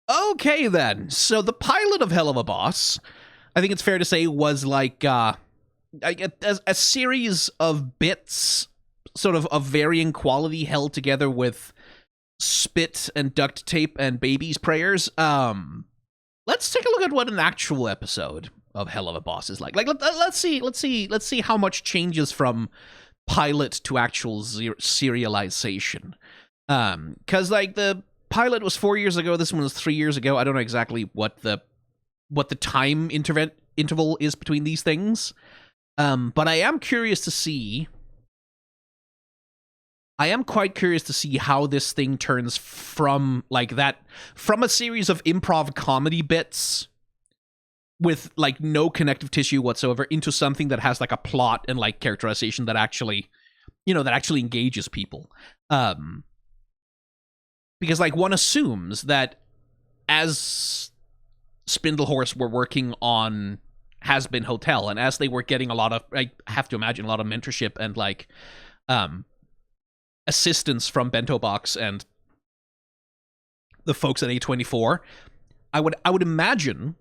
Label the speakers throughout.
Speaker 1: Okay, then. So the pilot of Helluva Boss, I think it's fair to say, was like a series of bits, sort of varying quality, held together with spit and duct tape and babies' prayers. Let's take a look at what an actual episode of Helluva Boss is like. Let's see how much changes from pilot to actual serialization. Because like the pilot was 4 years ago, this one was 3 years ago. I don't know exactly what the time interval is between these things. But I am curious to see. I am quite curious to see how this thing turns from like that, from a series of improv comedy bits with like no connective tissue whatsoever, into something that has like a plot and like characterization that actually, that actually engages people. Because like one assumes that as Spindlehorse were working on Has Been Hotel, and as they were getting a lot of, I have to imagine, a lot of mentorship and like assistance from Bento Box and the folks at A24, I would imagine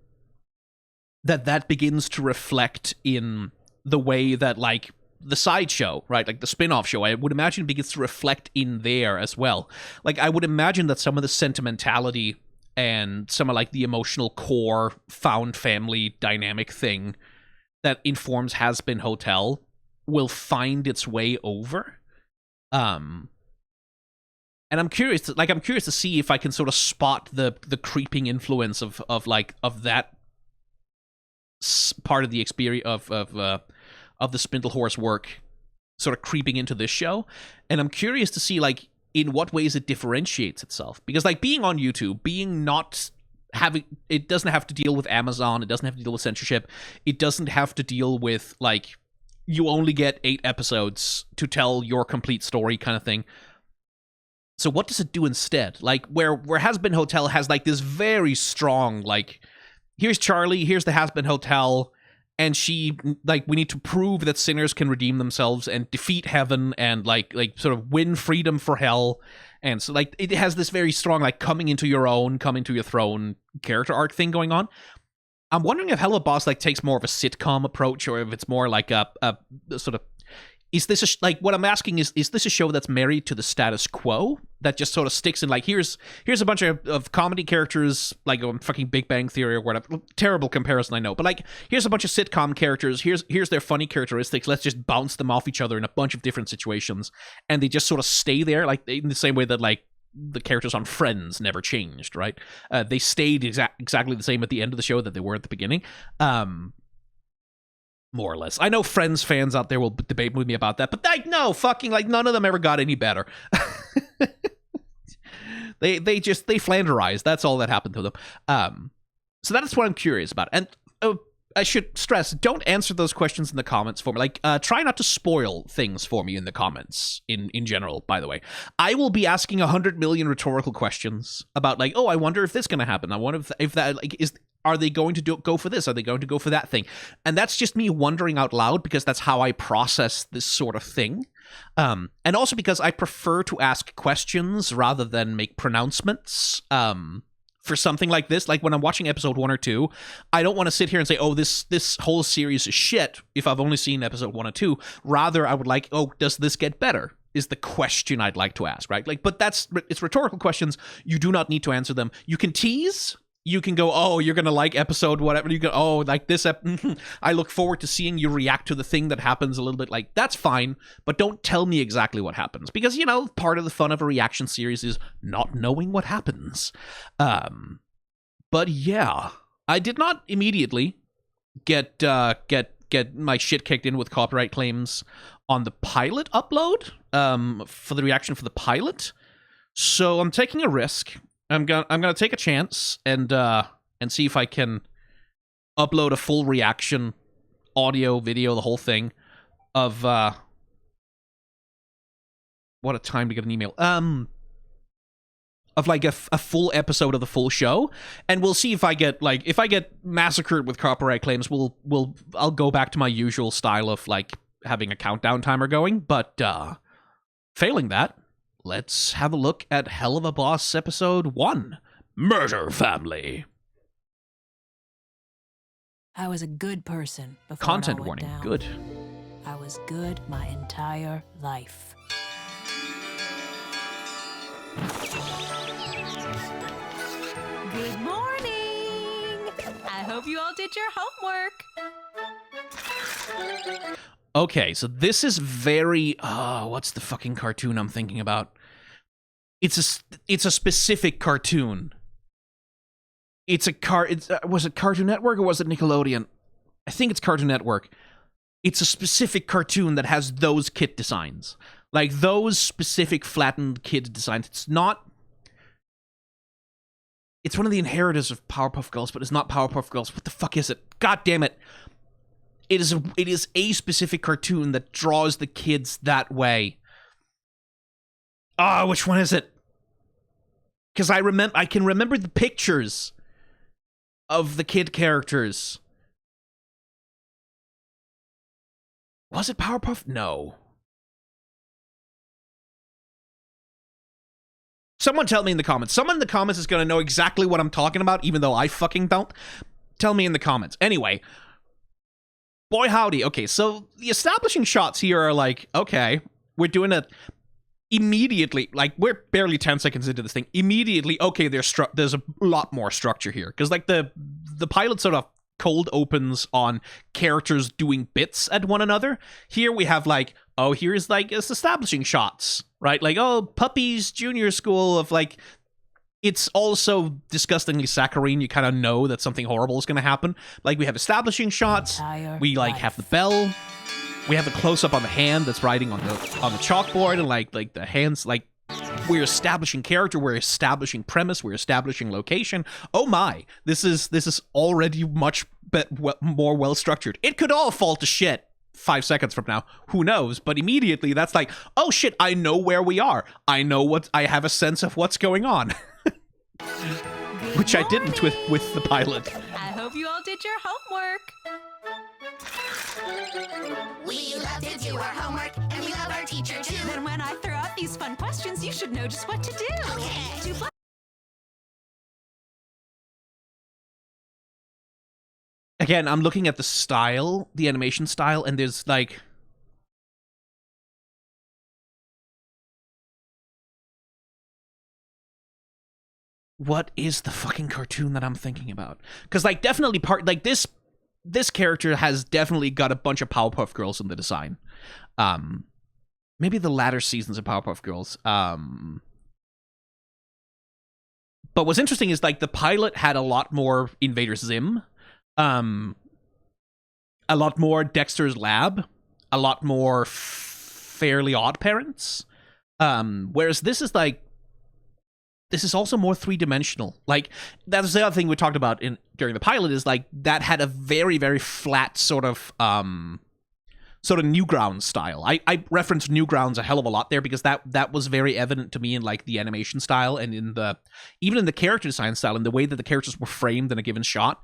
Speaker 1: that begins to reflect in the way that like the sideshow, right, like the spin-off show, I would imagine it begins to reflect in there as well. Like I would imagine that some of the sentimentality and some of like the emotional core found family dynamic thing that informs Has Been Hotel will find its way over. And I'm curious to see if I can sort of spot the creeping influence of that part of the experience of the Spindlehorse work sort of creeping into this show. And I'm curious to see like in what ways it differentiates itself, because like being on YouTube, it doesn't have to deal with Amazon, it doesn't have to deal with censorship, it doesn't have to deal with like you only get 8 episodes to tell your complete story kind of thing. So what does it do instead? Like where Has Been Hotel has like this very strong like, here's Charlie, here's the Has Been Hotel, and she like, we need to prove that sinners can redeem themselves and defeat heaven and like sort of win freedom for hell. And so like it has this very strong like coming into your throne character arc thing going on. I'm wondering if Helluva Boss like takes more of a sitcom approach, or if it's more like a sort of, is this like what I'm asking is this a show that's married to the status quo that just sort of sticks in like, here's a bunch of comedy characters like on fucking Big Bang Theory or whatever, terrible comparison I know, but like here's a bunch of sitcom characters, here's their funny characteristics, let's just bounce them off each other in a bunch of different situations, and they just sort of stay there like in the same way that like the characters on Friends never changed, right? They stayed exactly the same at the end of the show that they were at the beginning. More or less. I know Friends fans out there will debate with me about that, but like, no, fucking like none of them ever got any better. They flanderized. That's all that happened to them. So that's what I'm curious about. And I should stress, don't answer those questions in the comments for me. Like, try not to spoil things for me in the comments in general, by the way. I will be asking 100 million rhetorical questions about like, oh, I wonder if this is going to happen. I wonder if that like are they going to go for this? Are they going to go for that thing? And that's just me wondering out loud, because that's how I process this sort of thing. And also because I prefer to ask questions rather than make pronouncements. For something like this, like when I'm watching episode 1 or 2, I don't want to sit here and say, oh, this whole series is shit if I've only seen episode 1 or 2. Rather, I would like, oh, does this get better? Is the question I'd like to ask, right? Like, but it's rhetorical questions. You do not need to answer them. You can tease. You can go, oh, you're going to like episode whatever. You go, oh, like this. I look forward to seeing you react to the thing that happens a little bit. Like, that's fine, but don't tell me exactly what happens. Because, part of the fun of a reaction series is not knowing what happens. But yeah, I did not immediately get my shit kicked in with copyright claims on the pilot upload for the reaction for the pilot. So I'm taking a risk. I'm gonna take a chance and see if I can upload a full reaction, audio, video, the whole thing of what a time to get an email. Of like a full episode of the full show, and we'll see if I get massacred with copyright claims. I'll go back to my usual style of like having a countdown timer going, but failing that, let's have a look at Helluva Boss episode 1, Murder family.
Speaker 2: I was a good person before
Speaker 1: Content
Speaker 2: it all went
Speaker 1: warning.
Speaker 2: down.
Speaker 1: Good.
Speaker 2: I was good my entire life. Good morning! I hope you all did your homework.
Speaker 1: Okay, so this is very... what's the fucking cartoon I'm thinking about? It's a specific cartoon. Was it Cartoon Network or was it Nickelodeon? I think it's Cartoon Network. It's a specific cartoon that has those kit designs. Like, those specific flattened kid designs. It's not... It's one of the inheritors of Powerpuff Girls, but it's not Powerpuff Girls. What the fuck is it? God damn it. It is a specific cartoon that draws the kids that way. Which one is it? Because I can remember the pictures of the kid characters. Was it Powerpuff? No. Someone tell me in the comments. Someone in the comments is going to know exactly what I'm talking about, even though I fucking don't. Tell me in the comments. Anyway. Boy howdy. Okay, so the establishing shots here are like, okay, we're doing it immediately. Like, we're barely 10 seconds into this thing. Immediately, okay, there's a lot more structure here. Because, like, the pilot sort of cold opens on characters doing bits at one another. Here we have, like, oh, here's, like, it's establishing shots, right? Like, oh, Puppies Junior School of, like... It's also disgustingly saccharine. You kind of know that something horrible is going to happen. Like, we have establishing shots. We, like, have the bell. We have a close-up on the hand that's writing on the chalkboard. And, like the hands, like, we're establishing character. We're establishing premise. We're establishing location. Oh, my. This is already much more well-structured. It could all fall to shit 5 seconds from now. Who knows? But immediately, that's like, oh, shit, I know where we are. I have a sense of what's going on. Which I didn't with the pilot.
Speaker 2: I hope you all did your homework.
Speaker 3: We love to do our homework, and we love our teacher too.
Speaker 2: Then when I throw out these fun questions, you should know just what to do.
Speaker 3: Okay.
Speaker 1: Again, I'm looking at the style, the animation style, and there's like... What is the fucking cartoon that I'm thinking about? Because, like, definitely this character has definitely got a bunch of Powerpuff Girls in the design. Maybe the latter seasons of Powerpuff Girls. But what's interesting is, like, the pilot had a lot more Invader Zim. A lot more Dexter's Lab. A lot more Fairly Odd Parents. Whereas this is, like, this is also more three-dimensional. Like, that's the other thing we talked about during the pilot is, like, that had a very, very flat sort of Newgrounds style. I referenced Newgrounds a hell of a lot there because that was very evident to me in, like, the animation style and even in the character design style and the way that the characters were framed in a given shot.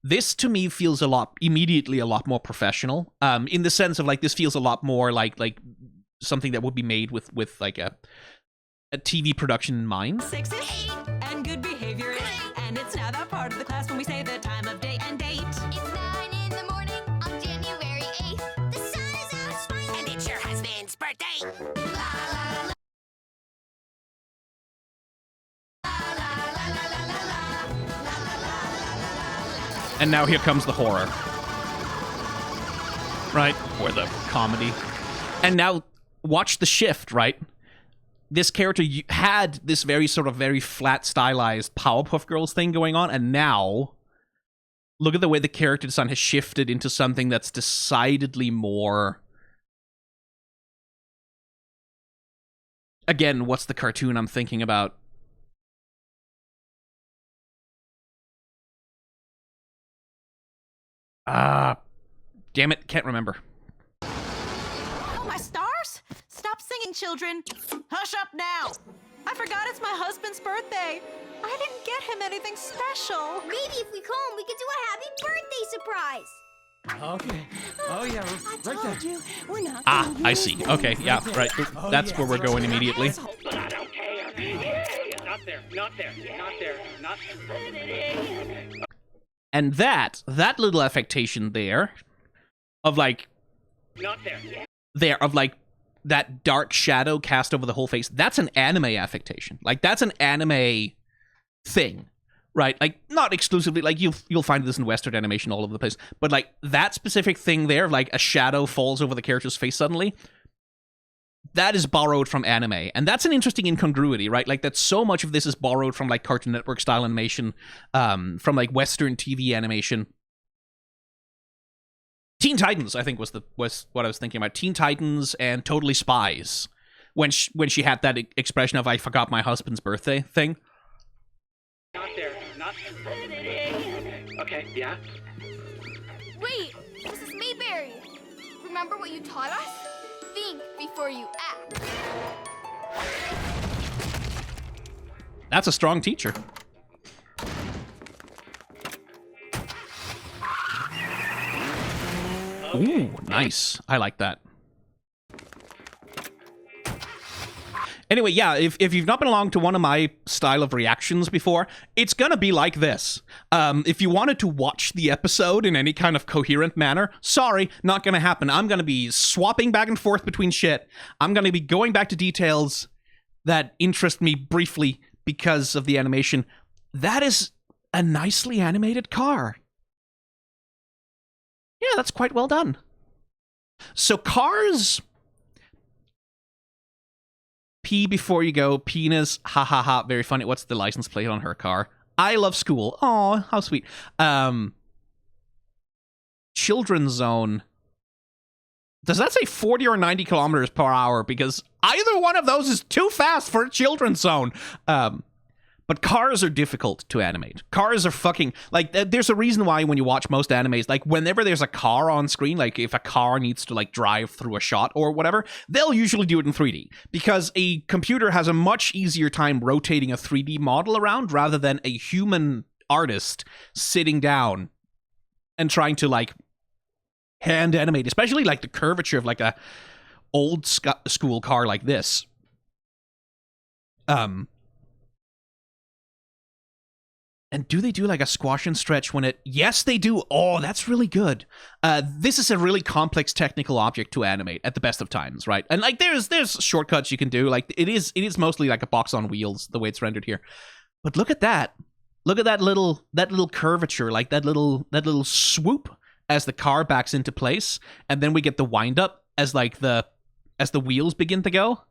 Speaker 1: This, to me, feels immediately a lot more professional. In the sense of, like, this feels a lot more like something that would be made with like a TV production in mind.
Speaker 2: 6-ish, and good behavior is, and it's now that part of the class when we say the time of day and date.
Speaker 3: It's 9 in the morning on January 8th. The sun is out smiling, and it's your husband's birthday. La la la.
Speaker 1: And now here comes the horror. Right? Or the comedy. And now, watch the shift, right? This character had this very flat, stylized Powerpuff Girls thing going on, and now, look at the way the character design has shifted into something that's decidedly more... Again, what's the cartoon I'm thinking about? Damn it, can't remember.
Speaker 2: Oh, my stars! Stop singing, children. Hush up now. I forgot it's my husband's birthday. I didn't get him anything special.
Speaker 3: Maybe if we call him, we could do a happy birthday surprise.
Speaker 4: Okay. Oh, yeah, right there.
Speaker 3: You, we're not
Speaker 1: I see. Okay, yeah, right. That's where we're going immediately.
Speaker 5: But I don't care. It's not
Speaker 4: there, not there, not there, not.
Speaker 1: And that little affectation there, of like,
Speaker 4: Not there.
Speaker 1: of like that dark shadow cast over the whole face, that's an anime affectation. Like, that's an anime thing, right? Like, not exclusively, like, you'll find this in Western animation all over the place, but like that specific thing there, like a shadow falls over the character's face suddenly, that is borrowed from anime. And that's an interesting incongruity, right? Like, that so much of this is borrowed from like Cartoon Network style animation, from like Western TV animation. Teen Titans, I think, was what I was thinking about. Teen Titans and Totally Spies, when she had that expression of "I forgot my husband's birthday" thing.
Speaker 4: Not there, not. Okay, yeah.
Speaker 3: Wait, this is Mayberry. Remember what you taught us? Think before you act.
Speaker 1: That's a strong teacher. Ooh, nice. I like that. Anyway, yeah, if you've not been along to one of my style of reactions before, it's gonna be like this. If you wanted to watch the episode in any kind of coherent manner, sorry, not gonna happen. I'm gonna be swapping back and forth between shit. I'm gonna be going back to details that interest me briefly because of the animation. That is a nicely animated car. Yeah, that's quite well done. So cars... Pee before you go, penis, ha ha ha, very funny. What's the license plate on her car? I love school. Oh, how sweet. Children's zone. Does that say 40 or 90 kilometers per hour? Because either one of those is too fast for a children's zone. But cars are difficult to animate. Cars are fucking... Like, there's a reason why when you watch most animes, like, whenever there's a car on screen, like, if a car needs to, like, drive through a shot or whatever, they'll usually do it in 3D. Because a computer has a much easier time rotating a 3D model around rather than a human artist sitting down and trying to, like, hand animate, especially, like, the curvature of, like, a old school car like this. And do they do like a squash and stretch when it... Yes, they do. Oh, that's really good. This is a really complex technical object to animate at the best of times, right? And like there's shortcuts you can do. Like it is mostly like a box on wheels the way it's rendered here. But look at that. Look at that little curvature, like that little swoop as the car backs into place, and then we get the wind up as like the wheels begin to go.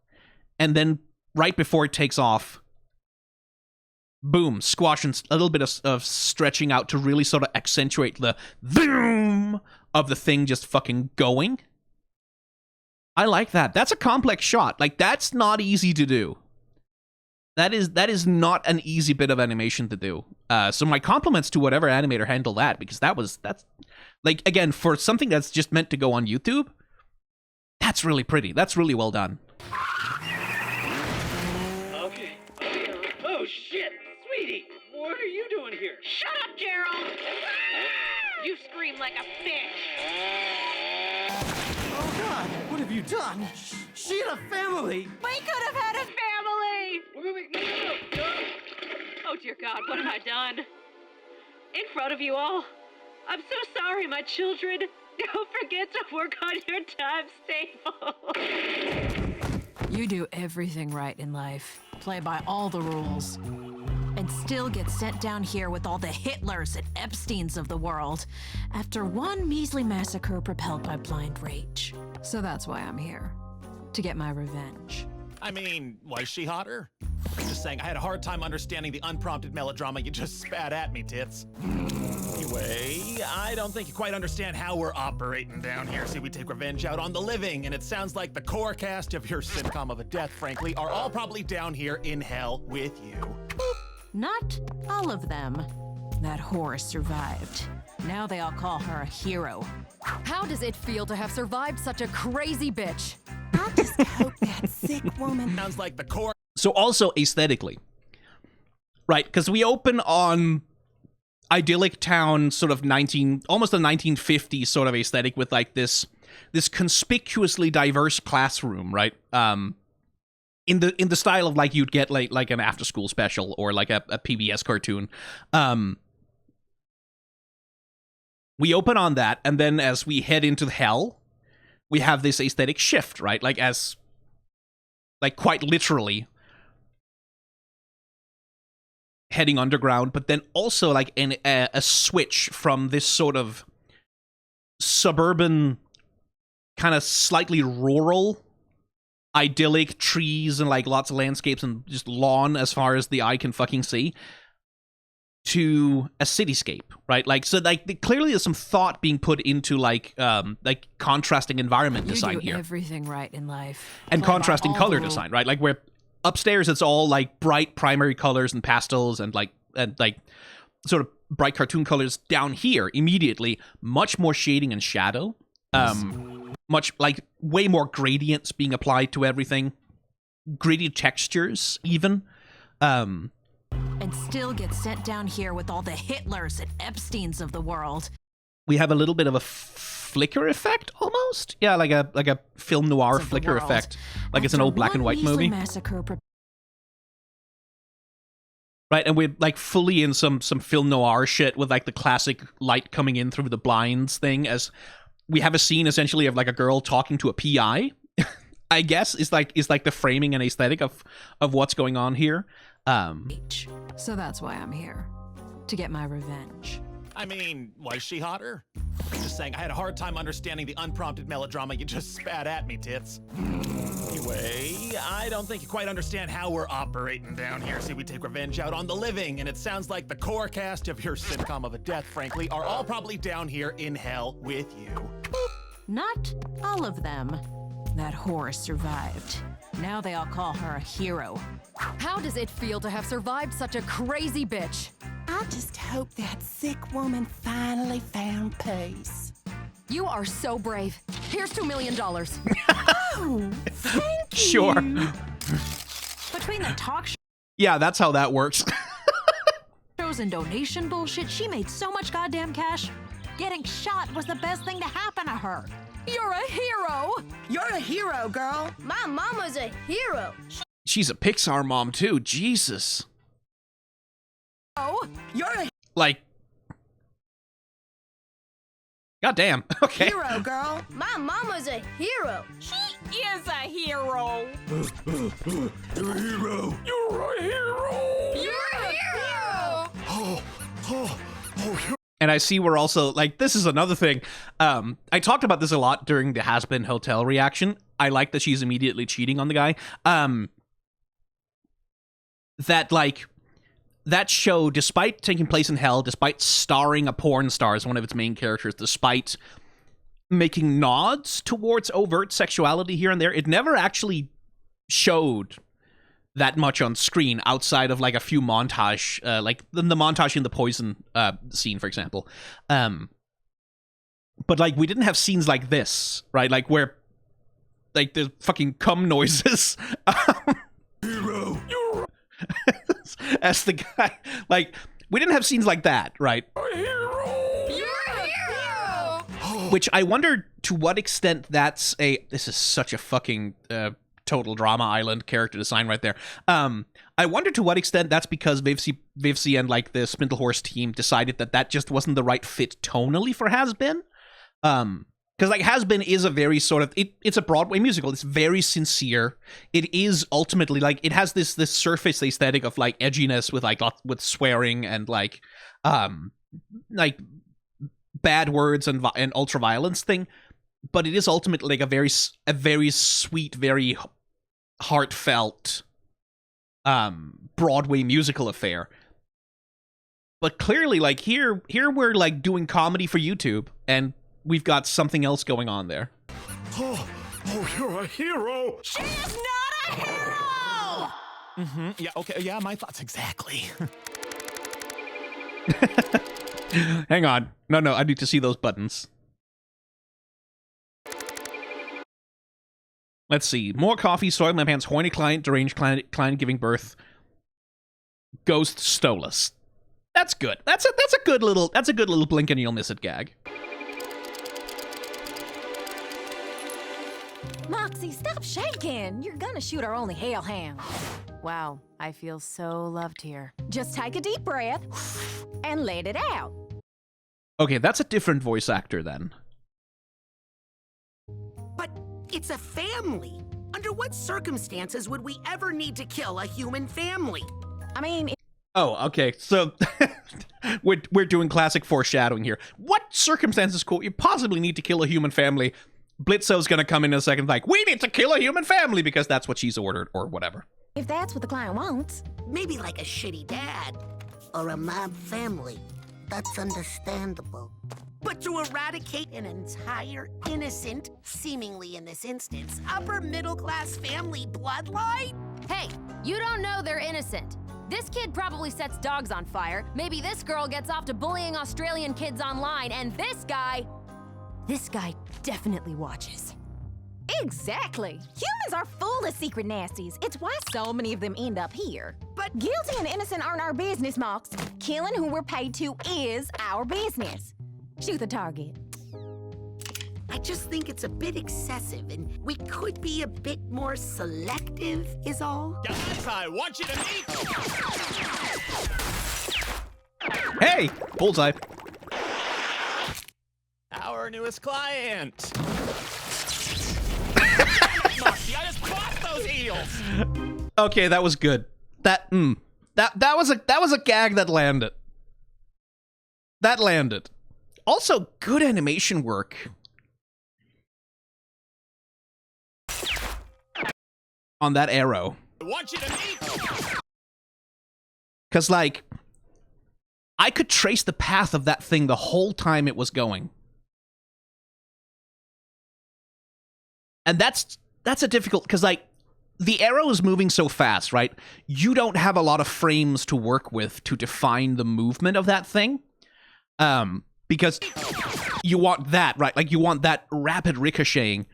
Speaker 1: And then right before it takes off, boom, squash and a little bit of stretching out to really sort of accentuate the boom of the thing just fucking going. I like that. That's a complex shot. Like, that's not easy to do. That is not an easy bit of animation to do. So my compliments to whatever animator handled that, because that's like, again, for something that's just meant to go on YouTube, that's really pretty. That's really well done.
Speaker 4: Okay. Oh shit, sweetie, what are you doing here?
Speaker 2: Shut up, Gerald! You scream like a fish.
Speaker 5: Oh God, what have you done? She had a family!
Speaker 2: We could have had a family!
Speaker 4: Wait, no.
Speaker 2: Oh dear God, what have I done? In front of you all. I'm so sorry, my children. Don't forget to work on your timetable.
Speaker 6: You do everything right in life. Play by all the rules. And still get sent down here with all the Hitlers and Epsteins of the world after one measly massacre propelled by blind rage. So that's why I'm here. To get my revenge.
Speaker 7: I mean, was she hotter? I'm just saying, I had a hard time understanding the unprompted melodrama you just spat at me, tits. Anyway, I don't think you quite understand how we're operating down here. See, we take revenge out on the living, and it sounds like the core cast of your sitcom of a death, frankly, are all probably down here in hell with you.
Speaker 6: Not all of them. That whore survived. Now they all call her a hero.
Speaker 8: How does it feel to have survived such a crazy bitch?
Speaker 9: I just hope that sick woman...
Speaker 7: Sounds like the core...
Speaker 1: So also aesthetically, right? Because we open on idyllic town, sort of almost a 1950s sort of aesthetic with like this conspicuously diverse classroom, right? in the style of like you'd get like an after school special or like a PBS cartoon. We open on that, and then as we head into hell, we have this aesthetic shift, right? Like as like quite literally heading underground, but then also like a switch from this sort of suburban, kind of slightly rural, idyllic trees and like lots of landscapes and just lawn as far as the eye can fucking see, to a cityscape, right? Like, so like clearly there's some thought being put into like contrasting environment design here.
Speaker 6: Everything right in life.
Speaker 1: And
Speaker 6: Play by
Speaker 1: contrasting
Speaker 6: all
Speaker 1: color
Speaker 6: the
Speaker 1: design, right? Like where upstairs it's all like bright primary colors and pastels and like sort of bright cartoon colors. Down here, immediately, much more shading and shadow. Much like way more gradients being applied to everything. Gritty textures, even.
Speaker 6: And still get sent down here with all the Hitlers and Epsteins of the world.
Speaker 1: We have a little bit of a flicker effect, almost. Yeah, like a film noir flicker effect, like it's an old black and white movie. Right, and we're like fully in some film noir shit with like the classic light coming in through the blinds thing, as we have a scene essentially of like a girl talking to a PI. I guess is like the framing and aesthetic of what's going on here.
Speaker 6: So that's why I'm here, to get my revenge.
Speaker 7: I mean, was she hotter? I'm just saying, I had a hard time understanding the unprompted melodrama you just spat at me, tits. Anyway, I don't think you quite understand how we're operating down here. See, we take revenge out on the living, and it sounds like the core cast of your sitcom of a death, frankly, are all probably down here in hell with you.
Speaker 6: Not all of them. That whore survived. Now they all call her a hero.
Speaker 8: How does it feel to have survived such a crazy bitch?
Speaker 9: I just hope that sick woman finally found peace.
Speaker 8: You are so brave. Here's $2 million.
Speaker 9: Oh, thank you.
Speaker 1: Sure.
Speaker 6: Between the talk
Speaker 1: Yeah, that's how that works.
Speaker 6: shows and donation bullshit, she made so much goddamn cash. Getting shot was the best thing to happen to her.
Speaker 8: You're a hero.
Speaker 9: You're a hero, girl.
Speaker 3: My mama's a hero.
Speaker 1: She's a Pixar mom too. Jesus.
Speaker 8: Oh,
Speaker 9: You're a
Speaker 1: Like, goddamn. Okay.
Speaker 9: hero, girl.
Speaker 3: My mama's a hero.
Speaker 2: She is a hero.
Speaker 7: You're a hero. You're a hero.
Speaker 3: You're a hero.
Speaker 1: And I see we're also, like, this is another thing. I talked about this a lot during the Has Been Hotel reaction. I like that she's immediately cheating on the guy. That, like, that show, despite taking place in hell, despite starring a porn star as one of its main characters, despite making nods towards overt sexuality here and there, it never actually showed that much on screen outside of like a few montage, like the montage in the poison scene, for example. But like we didn't have scenes like this, right? Like where like the fucking cum noises. Hero. As the guy, like we didn't have scenes like that, right?
Speaker 3: You're a hero.
Speaker 1: Which I wonder to what extent that's this is such a fucking total drama island character design right there. I wonder to what extent that's because Vivsi and like the Spindlehorse team decided that just wasn't the right fit tonally for Has Been. Because like Has Been is a very sort of it's a Broadway musical. It's very sincere. It is ultimately like it has this surface aesthetic of like edginess with like with swearing and like bad words and ultra violence thing. But it is ultimately like a very sweet, very heartfelt Broadway musical affair. But clearly, like here we're like doing comedy for YouTube, and we've got something else going on there.
Speaker 7: Oh, you're a hero.
Speaker 2: She is not a hero!
Speaker 7: Mm-hmm. Yeah, okay, yeah, my thoughts exactly.
Speaker 1: Hang on. No, I need to see those buttons. Let's see. More coffee, soiled my pants, horny client, deranged client giving birth. Ghost Stolas. That's good. That's a good little blink and you'll miss it gag.
Speaker 8: Moxie, stop shaking. You're gonna shoot our only hellhound. Wow, I feel so loved here. Just take a deep breath and let it out.
Speaker 1: Okay, that's a different voice actor then.
Speaker 9: But it's a family. Under what circumstances would we ever need to kill a human family?
Speaker 8: I mean,
Speaker 1: Oh, okay. So we're doing classic foreshadowing here. What circumstances could you possibly need to kill a human family? Blitzo's gonna come in a second like, we need to kill a human family because that's what she's ordered or whatever.
Speaker 8: if that's what the client wants.
Speaker 9: Maybe like a shitty dad. Or a mob family. That's understandable. But to eradicate an entire innocent, seemingly in this instance, upper middle class family bloodline?
Speaker 8: Hey, you don't know they're innocent. This kid probably sets dogs on fire. Maybe this girl gets off to bullying Australian kids online, and this guy definitely watches. Exactly. Humans are full of secret nasties. It's why so many of them end up here. But guilty and innocent aren't our business, Mox. Killing who we're paid to is our business. Shoot the target.
Speaker 9: I just think it's a bit excessive, and we could be a bit more selective, is all.
Speaker 7: Guys, I want you to meet
Speaker 1: Hey! Bullseye.
Speaker 7: our newest client. Moxie, I just bought those eels.
Speaker 1: Okay, that was good. That was a gag that landed. That landed. Also, good animation work on that arrow.
Speaker 7: I want you to meet.
Speaker 1: Cause like, I could trace the path of that thing the whole time it was going. And that's a difficult, because like, the arrow is moving so fast, right? You don't have a lot of frames to work with to define the movement of that thing. Because you want that, right? Like, you want that rapid ricocheting.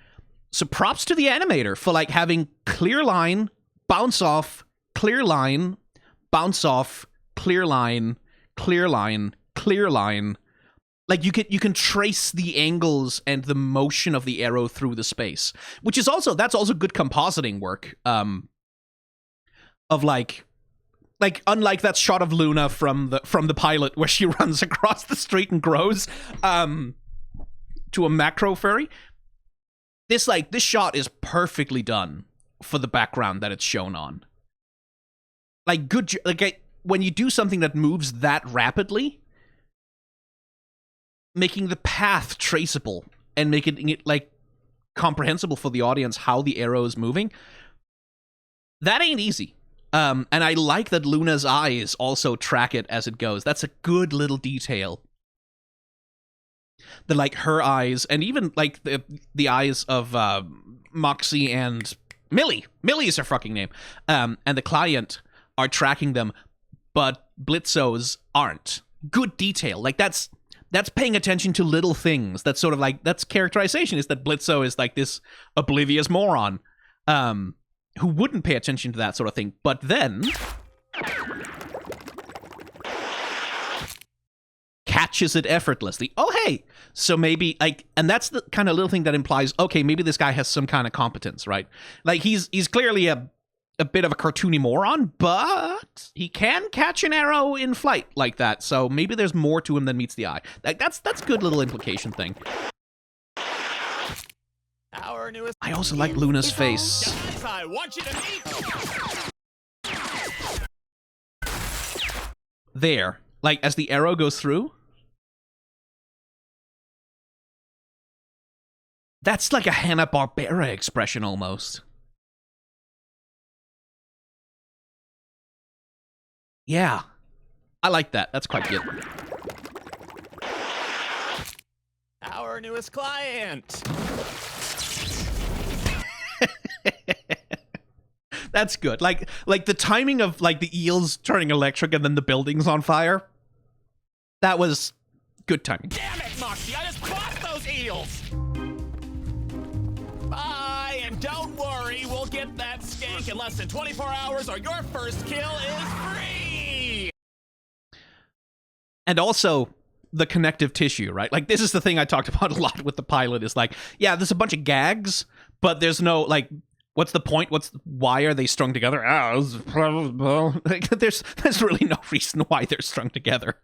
Speaker 1: So props to the animator for like having clear line, bounce off, clear line, bounce off, clear line, clear line, clear line. Like, you can trace the angles and the motion of the arrow through the space, which is also, that's also good compositing work. Of like unlike that shot of Luna from the pilot where she runs across the street and grows to a macro furry. This shot is perfectly done for the background that it's shown on. Like, good, like, when you do something that moves that rapidly, making the path traceable and making it like comprehensible for the audience how the arrow is moving, that ain't easy. And I like that Luna's eyes also track it as it goes. That's a good little detail. The like her eyes, and even like the eyes of Moxie and Millie. Millie is her fucking name. And the client are tracking them, but Blitzo's aren't. Good detail. Like, that's paying attention to little things. That's sort of like, that's characterization, is that Blitzo is like this oblivious moron who wouldn't pay attention to that sort of thing. But then catches it effortlessly. Oh, hey. So maybe, like, and that's the kind of little thing that implies, okay, maybe this guy has some kind of competence, right? Like, he's clearly a bit of a cartoony moron, but he can catch an arrow in flight like that. So maybe there's more to him than meets the eye. Like, that's good little implication thing.
Speaker 7: Our newest.
Speaker 1: I also like Luna's face.
Speaker 7: Guys, I want you to meet.
Speaker 1: There. Like, as the arrow goes through. That's like a Hanna-Barbera expression almost. Yeah. I like that. That's quite good.
Speaker 7: Our newest client.
Speaker 1: That's good. Like the timing of like the eels turning electric and then the buildings on fire. That was good timing.
Speaker 7: Damn it, Moxie! I just bought those eels. Bye, and don't worry, we'll get that skank in less than 24 hours, or your first kill is free.
Speaker 1: And also the connective tissue, right? Like, this is the thing I talked about a lot with the pilot, is like, yeah, there's a bunch of gags, but there's no like, what's the point? Why are they strung together? Like, there's really no reason why they're strung together.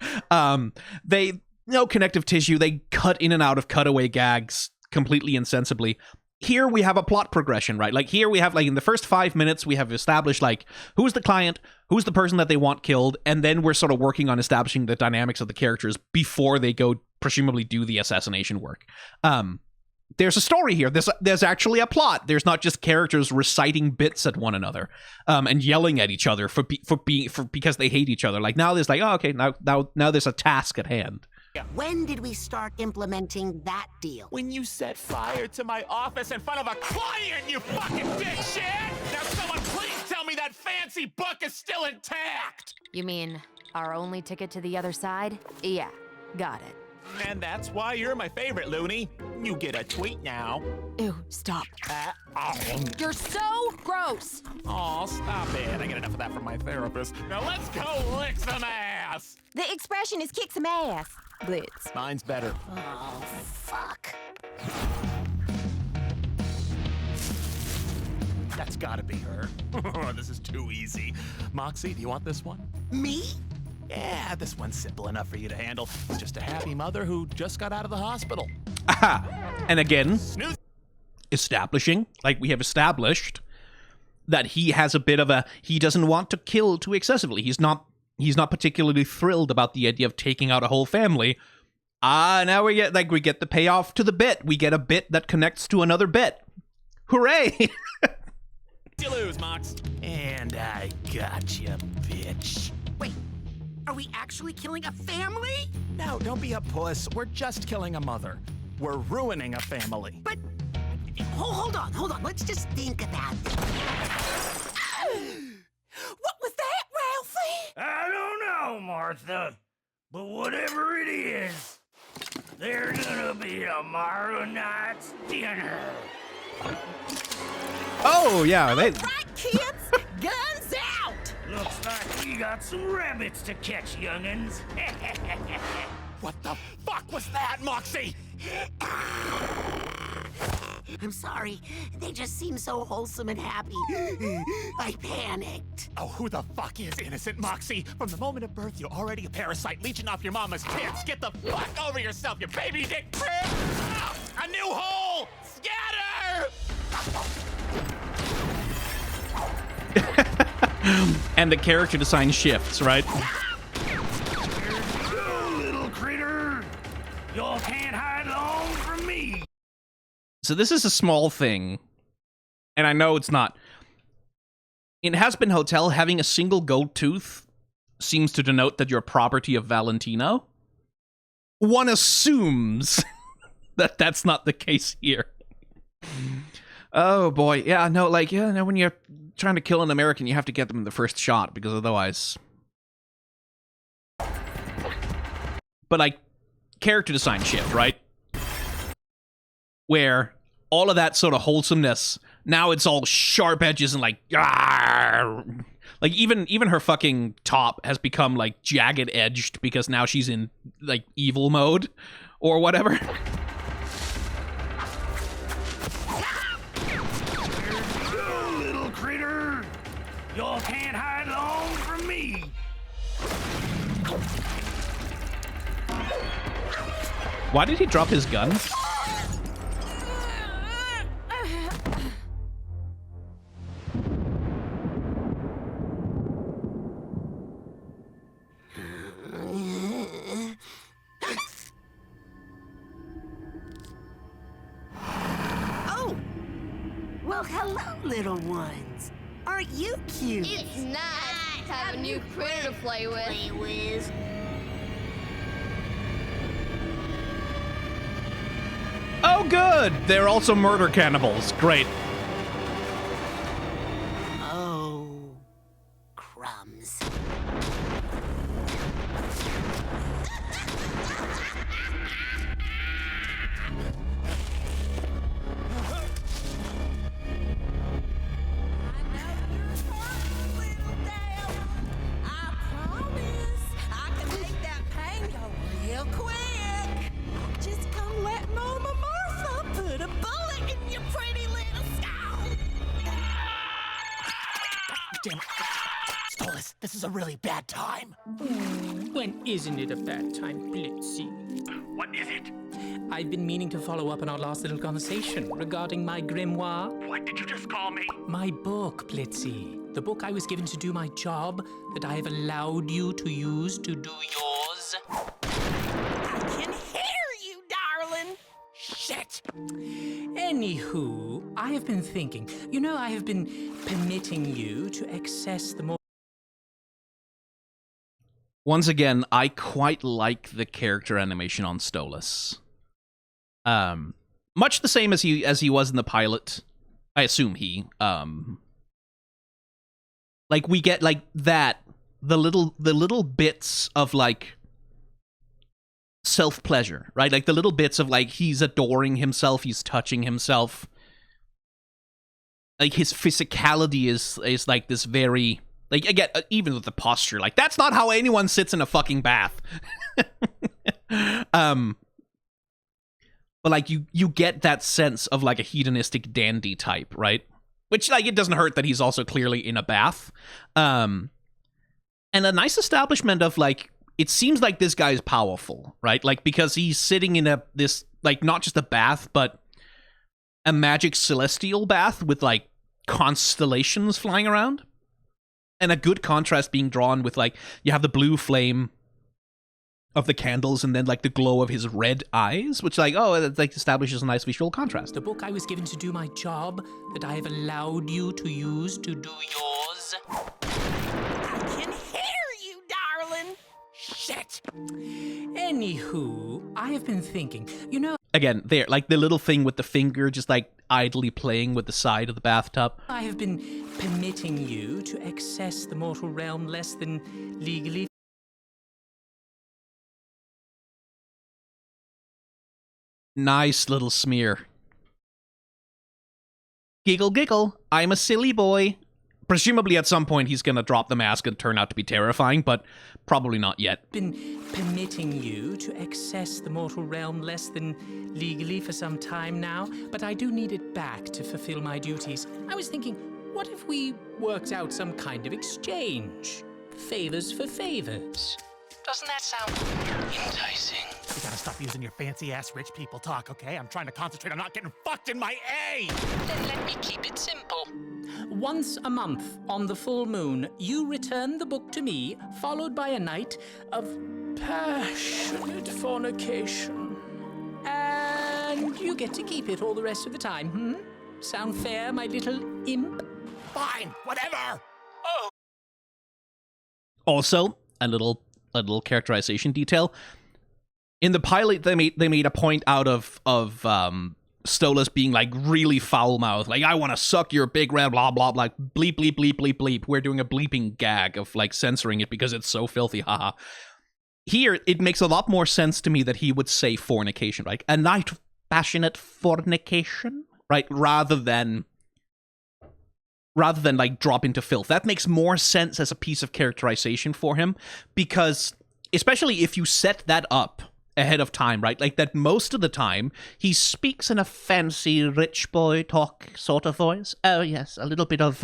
Speaker 1: They no connective tissue. They cut in and out of cutaway gags completely insensibly. Here we have a plot progression, right? Like here we have, like, in the first 5 minutes, we have established, like, who's the client, who's the person that they want killed, and then we're sort of working on establishing the dynamics of the characters before they go presumably do the assassination work. There's a story here. There's actually a plot. There's not just characters reciting bits at one another, and yelling at each other because they hate each other. Like now there's like, oh, okay, now there's a task at hand.
Speaker 9: When did we start implementing that deal?
Speaker 7: When you set fire to my office in front of a client, you fucking dipshit! Now someone please tell me that fancy book is still intact!
Speaker 10: You mean our only ticket to the other side? Yeah, got it.
Speaker 7: And that's why you're my favorite, Looney. You get a tweet now.
Speaker 6: Ew, stop.
Speaker 10: You're so gross!
Speaker 7: Aw, stop it. I get enough of that from my therapist. Now let's go lick some ass!
Speaker 8: The expression is kick some ass. Blitz.
Speaker 7: Mine's better.
Speaker 9: Oh, fuck.
Speaker 7: That's gotta be her. This is too easy. Moxie, do you want this one?
Speaker 9: Me?
Speaker 7: Yeah, this one's simple enough for you to handle. It's just a happy mother who just got out of the hospital.
Speaker 1: Aha! And again,
Speaker 7: Snooze.
Speaker 1: establishing, like we have established, that he has a bit of a, he doesn't want to kill too excessively. He's not particularly thrilled about the idea of taking out a whole family. Now we get the payoff to the bit. We get a bit that connects to another bit. Hooray!
Speaker 7: You lose, Mox. And I got you, bitch.
Speaker 9: Wait, are we actually killing a family?
Speaker 7: No, don't be a puss. We're just killing a mother. We're ruining a family.
Speaker 9: But, hold on. Let's just think about this. What was that, Ralphie?
Speaker 4: I don't know, Martha. But whatever it is, there's gonna be tomorrow night's dinner.
Speaker 1: Oh, yeah.
Speaker 2: Right, kids, guns out!
Speaker 4: Looks like we got some rabbits to catch, young'uns.
Speaker 7: What the fuck was that, Moxie?
Speaker 9: I'm sorry. They just seem so wholesome and happy. I panicked.
Speaker 7: Oh, who the fuck is innocent, Moxie? From the moment of birth, you're already a parasite leeching off your mama's kids. Get the fuck over yourself, you baby dick prick! Ah, a new hole! Scatter!
Speaker 1: And the character design shifts, right?
Speaker 4: Go, little critter. Y'all can't hide long from me.
Speaker 1: So this is a small thing, and I know it's not. In Has-Been Hotel, having a single gold tooth seems to denote that you're property of Valentino. One assumes that that's not the case here. Oh boy, yeah, no, like, yeah, no, when you're trying to kill an American, you have to get them in the first shot, because otherwise... But, like, character design shift, right? Where all of that sort of wholesomeness, now it's all sharp edges and like, argh! Like even her fucking top has become like jagged edged because now she's in like evil mode or whatever.
Speaker 4: Go, little critter. Y'all can't hide long from me.
Speaker 1: Why did he drop his gun?
Speaker 9: Well, hello, little ones. Aren't you cute?
Speaker 3: It's nice to have a new critter to play with.
Speaker 1: Oh, good! They're also murder cannibals. Great.
Speaker 9: Oh, crumbs.
Speaker 7: a really bad time.
Speaker 11: When isn't it a bad time, Blitzy?
Speaker 4: What is it?
Speaker 11: I've been meaning to follow up on our last little conversation regarding my grimoire.
Speaker 4: What did you just call me?
Speaker 11: My book, Blitzy. The book I was given to do my job that I have allowed you to use to do yours.
Speaker 9: I can hear you, darling.
Speaker 11: Shit! Anywho, I have been thinking. You know, I have been permitting you to access the more.
Speaker 1: Once again, I quite like the character animation on Stolas. Much the same as he was in the pilot. I assume he. Like we get like that the little bits of like self-pleasure, right? Like the little bits of like he's adoring himself, he's touching himself. Like his physicality is like this very like again even with the posture, like that's not how anyone sits in a fucking bath. But like you get that sense of like a hedonistic dandy type, right? Which like it doesn't hurt that he's also clearly in a bath. And a nice establishment of like it seems like this guy is powerful, right? Like because he's sitting in this like not just a bath, but a magic celestial bath with like constellations flying around. And a good contrast being drawn with like you have the blue flame of the candles and then like the glow of his red eyes, which like it like establishes a nice visual contrast.
Speaker 11: The book I was given to do my job that I have allowed you to use to do yours.
Speaker 9: I can hear you, darling.
Speaker 11: Shit! Anywho, I have been thinking, you know...
Speaker 1: Again, there, like the little thing with the finger just like idly playing with the side of the bathtub.
Speaker 11: I have been permitting you to access the mortal realm less than legally.
Speaker 1: Nice little smear. Giggle, giggle. I'm a silly boy. Presumably at some point he's gonna drop the mask and turn out to be terrifying, but probably not yet.
Speaker 11: Been permitting you to access the mortal realm less than legally for some time now, but I do need it back to fulfill my duties. I was thinking, what if we worked out some kind of exchange? Favors for favors. Doesn't that sound enticing?
Speaker 7: You gotta stop using your fancy-ass rich people talk, okay? I'm trying to concentrate on not getting fucked in my A!
Speaker 11: Then let me keep it simple. Once a month, on the full moon, you return the book to me, followed by a night of passionate fornication. And you get to keep it all the rest of the time, Sound fair, my little imp?
Speaker 7: Fine, whatever!
Speaker 11: Oh!
Speaker 1: Also, a little characterization detail. In the pilot, they made a point out of Stolas being like really foul mouthed, like I want to suck your big red blah blah blah, bleep bleep bleep bleep bleep. We're doing a bleeping gag of like censoring it because it's so filthy, haha. Here, it makes a lot more sense to me that he would say fornication, right? A night of passionate fornication, right? Rather than like drop into filth. That makes more sense as a piece of characterization for him, because especially if you set that up ahead of time, right? Like that most of the time he speaks in a fancy rich boy talk sort of voice. Oh yes, a little bit of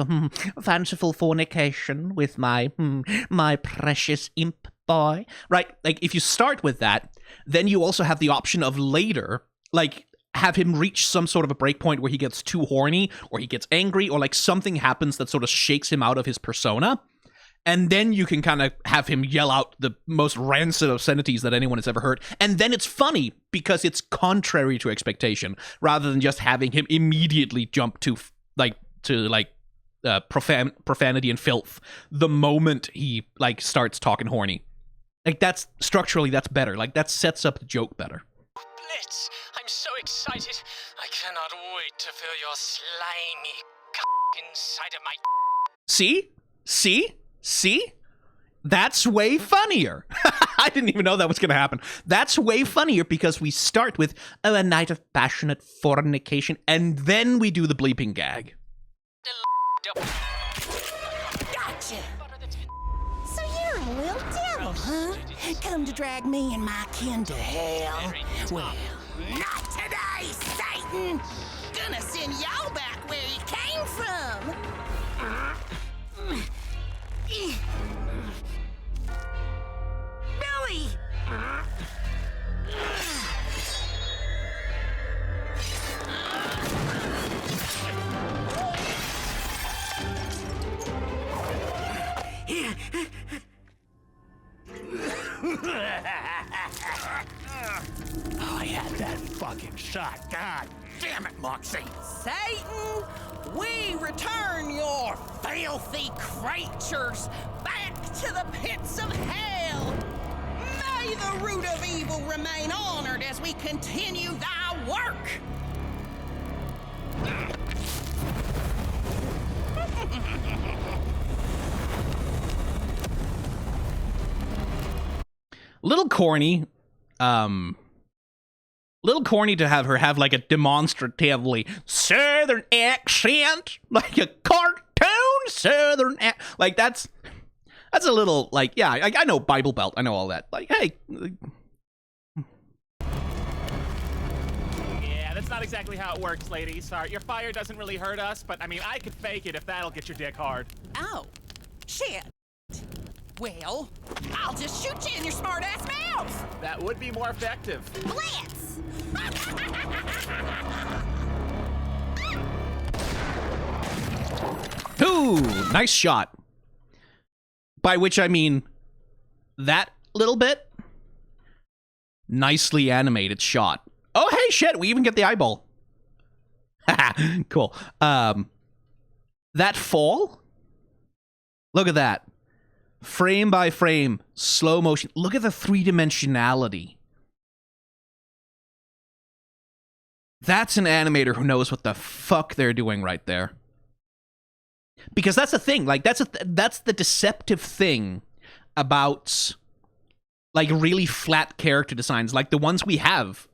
Speaker 1: fanciful fornication with my precious imp boy, right? Like if you start with that, then you also have the option of later, like have him reach some sort of a breakpoint where he gets too horny or he gets angry or like something happens that sort of shakes him out of his persona. And then you can kind of have him yell out the most rancid obscenities that anyone has ever heard. And then it's funny because it's contrary to expectation, rather than just having him immediately jump to profanity and filth the moment he like starts talking horny. Like that's structurally that's better. Like that sets up the joke better.
Speaker 11: Blitz, I'm so excited. I cannot wait to feel your slimy inside of my...
Speaker 1: See? That's way funnier. I didn't even know that was going to happen. That's way funnier because we start with a night of passionate fornication, and then we do the bleeping gag.
Speaker 9: Gotcha. So you're a little devil, huh? Come to drag me and my kin to hell. Well, not today, Satan. Gonna send y'all back where you came from.
Speaker 7: Oh, I had that fucking shot. God damn it, Moxie.
Speaker 12: Satan, we return your filthy creatures back to the pits of hell. May the root of evil remain honored as we continue thy work.
Speaker 1: Little corny. Little corny to have her have like a demonstratively southern accent, like a cartoon southern like that's a little like, yeah, I know Bible Belt, I know all that. Like, hey,
Speaker 7: Yeah, that's not exactly how it works, lady. Sorry, your fire doesn't really hurt us, but I mean, I could fake it if that'll get your dick hard.
Speaker 12: Oh, shit. Well, I'll just shoot you in your smart-ass mouth.
Speaker 7: That would be more effective.
Speaker 12: Blitz!
Speaker 1: ooh, nice shot. By which I mean that little bit. Nicely animated shot. Oh, hey, shit, we even get the eyeball. Cool. That fall? Look at that. Frame by frame, slow motion. Look at the three-dimensionality. That's an animator who knows what the fuck they're doing right there. Because that's the thing, like, that's the deceptive thing about, like, really flat character designs, like the ones we have,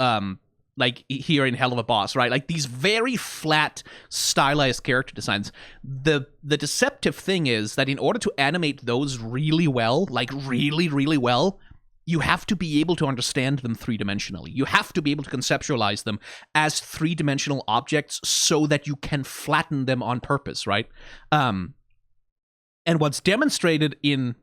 Speaker 1: like, here in Helluva Boss, right? Like, these very flat, stylized character designs. The deceptive thing is that in order to animate those really well, like, really, really well, you have to be able to understand them three-dimensionally. You have to be able to conceptualize them as three-dimensional objects so that you can flatten them on purpose, right? And what's demonstrated in...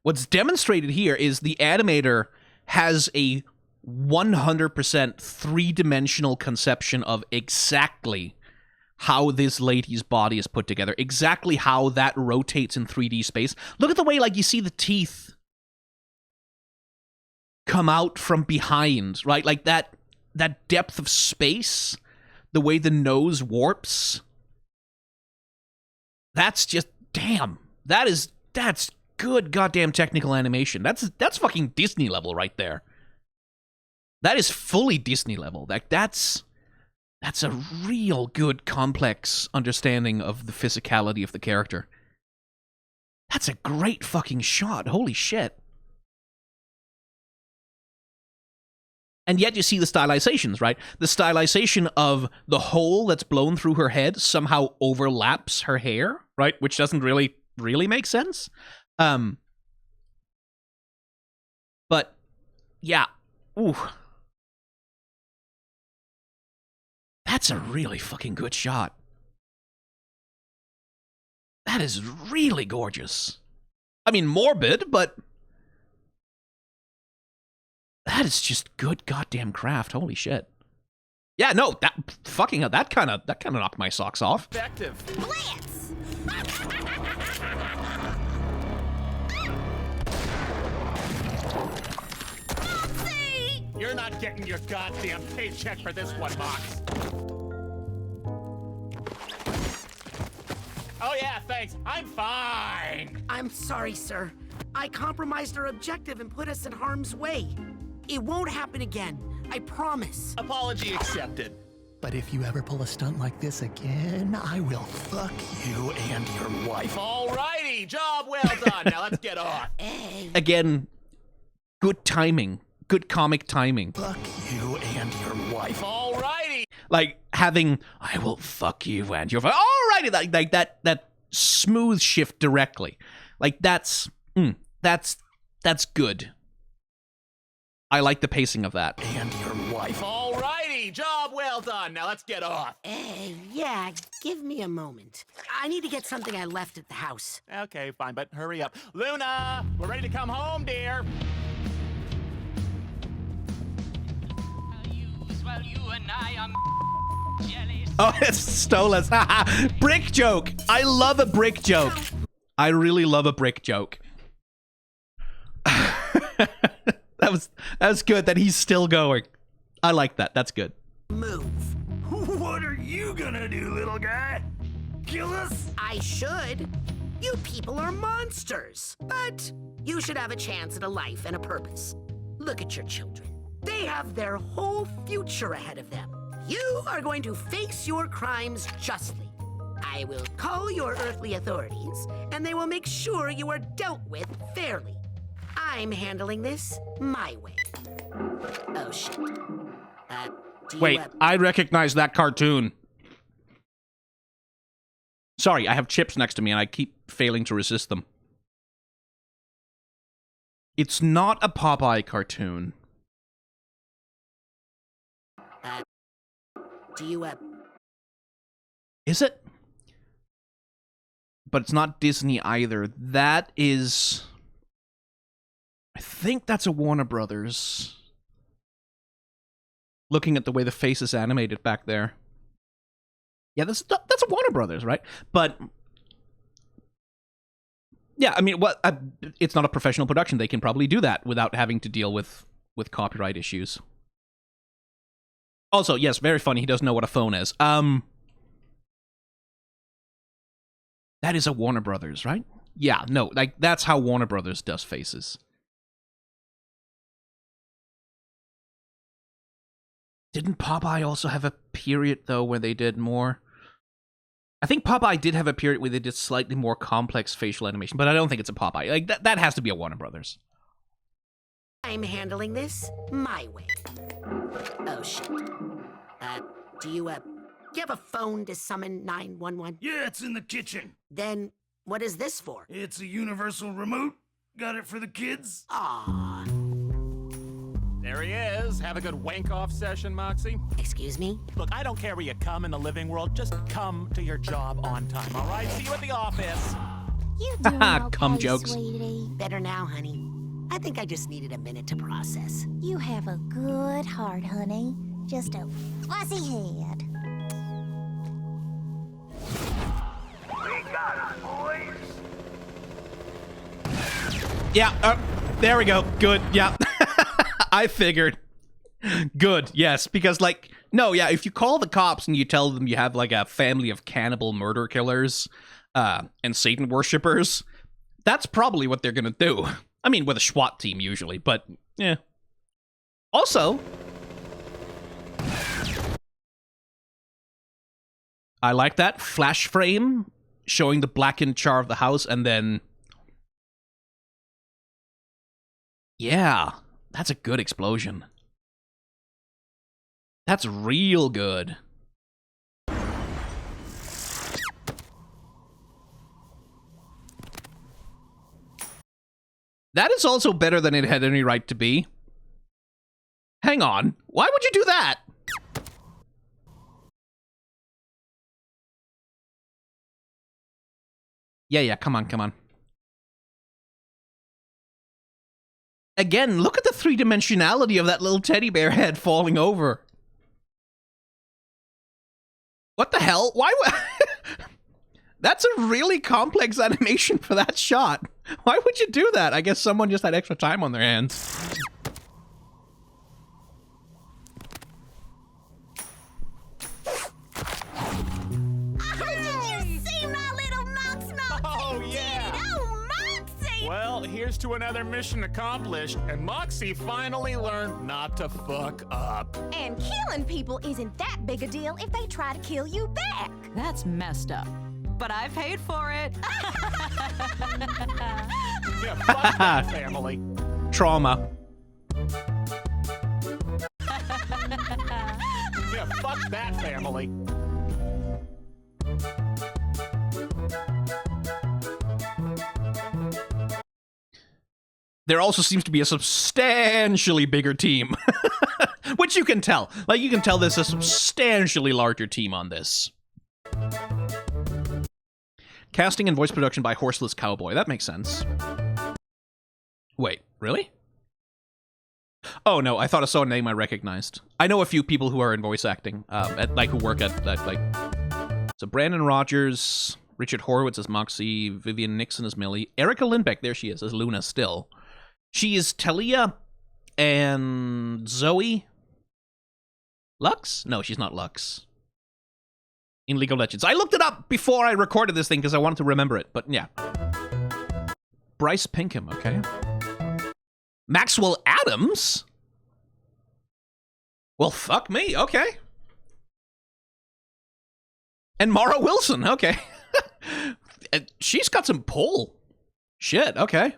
Speaker 1: What's demonstrated here is the animator has a 100% three-dimensional conception of exactly how this lady's body is put together, exactly how that rotates in 3D space. Look at the way, like, you see the teeth come out from behind, right? Like, that depth of space, the way the nose warps. That's just, damn. That's good goddamn technical animation. That's fucking Disney level right there. That is fully Disney level. That's a real good, complex understanding of the physicality of the character. That's a great fucking shot. Holy shit. And yet you see the stylizations, right? The stylization of the hole that's blown through her head somehow overlaps her hair, right? Which doesn't really make sense. But, yeah. Ooh. That's a really fucking good shot. That is really gorgeous. I mean, morbid, but... that is just good goddamn craft. Holy shit. Yeah, no, that fucking... that kind of knocked my socks off.
Speaker 7: Effective.
Speaker 12: Blitz!
Speaker 7: You're not getting your goddamn paycheck for this one, Mox. Oh yeah, thanks. I'm fine.
Speaker 9: I'm sorry, sir. I compromised our objective and put us in harm's way. It won't happen again. I promise.
Speaker 7: Apology accepted.
Speaker 13: But if you ever pull a stunt like this again, I will fuck you and your wife.
Speaker 7: Alrighty, job well done. Now let's get off.
Speaker 1: Again, good timing. Good comic timing.
Speaker 13: Fuck you and your wife.
Speaker 7: Alrighty.
Speaker 1: Like having, I will fuck you and your wife. Alrighty, like that smooth shift directly. Like that's good. I like the pacing of that.
Speaker 13: And your wife.
Speaker 7: Alrighty, job well done. Now let's get off.
Speaker 9: Yeah, give me a moment. I need to get something I left at the house.
Speaker 7: Okay, fine, but hurry up. Luna, we're ready to come home, dear.
Speaker 1: Oh, it's Stolas. Brick joke. I love a brick joke. I really love a brick joke. That was good that he's still going. I like that. That's good.
Speaker 9: Move.
Speaker 4: What are you gonna do, little guy? Kill us?
Speaker 9: I should. You people are monsters. But you should have a chance at a life and a purpose. Look at your children. They have their whole future ahead of them. You are going to face your crimes justly. I will call your earthly authorities, and they will make sure you are dealt with fairly. I'm handling this my way. Oh, shit.
Speaker 1: Wait, I recognize that cartoon. Sorry, I have chips next to me and I keep failing to resist them. It's not a Popeye cartoon. Is it? But it's not Disney either. That is... I think that's a Warner Brothers. Looking at the way the face is animated back there. Yeah, that's a Warner Brothers, right? But... yeah, I mean, it's not a professional production. They can probably do that without having to deal with copyright issues. Also, yes, very funny. He doesn't know what a phone is. That is a Warner Brothers, right? Yeah, no, like, that's how Warner Brothers does faces. Didn't Popeye also have a period, though, where they did more? I think Popeye did have a period where they did slightly more complex facial animation, but I don't think it's a Popeye. Like, that has to be a Warner Brothers.
Speaker 9: I'm handling this my way. Oh, shit. Do you have a phone to summon 911?
Speaker 4: Yeah, it's in the kitchen.
Speaker 9: Then what is this for?
Speaker 4: It's a universal remote. Got it for the kids?
Speaker 9: Aww.
Speaker 7: There he is. Have a good wank-off session, Moxie.
Speaker 9: Excuse me?
Speaker 7: Look, I don't care where you come in the living world. Just come to your job on time, all right? See you at the office.
Speaker 8: You doing okay,
Speaker 1: Cum jokes.
Speaker 8: sweetie?
Speaker 9: Better now, honey. I think I just needed a minute to process.
Speaker 8: You have a good heart, honey. Just a fuzzy head.
Speaker 4: We got it, boys.
Speaker 1: Yeah, there we go. Good, yeah. I figured. Good, yes, because, like, no, yeah, if you call the cops and you tell them you have, like, a family of cannibal murder killers and Satan worshippers, that's probably what they're gonna do. I mean, with a SWAT team, usually, but, yeah. Also, I like that flash frame showing the blackened char of the house, and then... yeah, that's a good explosion. That's real good. That is also better than it had any right to be. Hang on. Why would you do that? Yeah, come on. Again, look at the three-dimensionality of that little teddy bear head falling over. What the hell? Why would... That's a really complex animation for that shot. Why would you do that? I guess someone just had extra time on their hands.
Speaker 7: Well, here's to another mission accomplished, and Moxie finally learned not to fuck up.
Speaker 8: And killing people isn't that big a deal if they try to kill you back.
Speaker 6: That's messed up. But I paid for it.
Speaker 7: Yeah, fuck that family.
Speaker 1: Trauma.
Speaker 7: Yeah, fuck that family.
Speaker 1: There also seems to be a substantially bigger team. Which you can tell. Like, you can tell there's a substantially larger team on this. Casting and voice production by Horseless Cowboy. That makes sense. Wait, really? Oh, no, I thought I saw a name I recognized. I know a few people who are in voice acting, who work at like... So Brandon Rogers, Richard Horowitz as Moxie. Vivian Nixon as Millie. Erica Lindbeck, there she is, as Luna still. She is Talia and Zoe. Lux? No, she's not Lux. In League of Legends. I looked it up before I recorded this thing because I wanted to remember it, but yeah. Bryce Pinkham, okay. Maxwell Adams? Well, fuck me, okay. And Mara Wilson, okay. She's got some pull. Shit, okay.